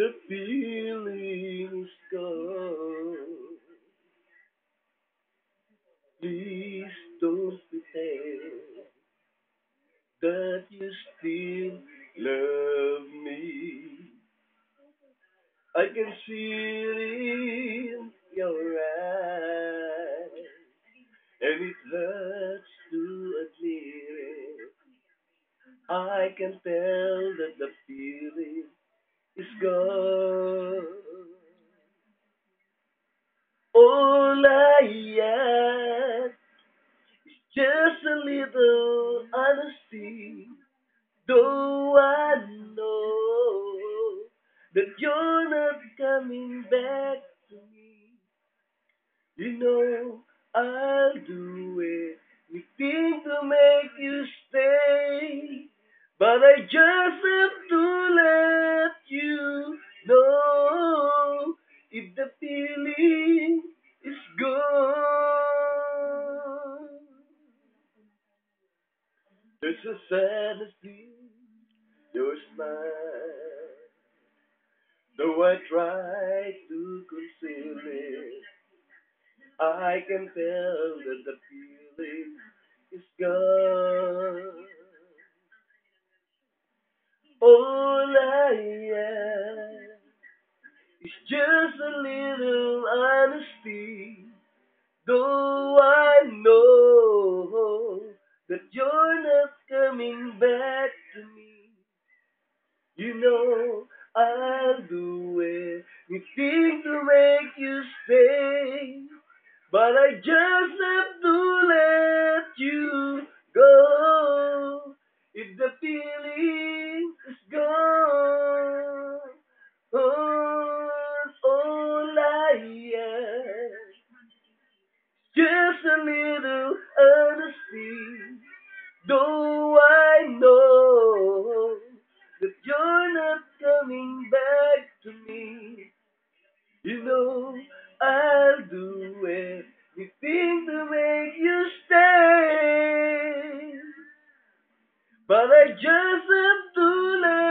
The feeling's gone. Please don't pretend that you still love me. I can see it in your eyes, and it hurts to admit it. I can tell that the feeling is gone. All I ask is just a little honesty. Though I know that you're not coming back to me, you know I'll do anything to make you stay. But I just have to let you know if the feeling is gone. There's a sadness in your smile. Though I try to conceal it, I can tell that the feeling is gone. All I ask is just a little honesty. Though I know that you're not coming back to me, you know I'll do anything to make you stay. But I just have to let you go if the feeling is gone. Oh, all I ask, just a little honesty. Though I know that you're not coming back to me, you know I'll do anything to make you stay. But I just have to let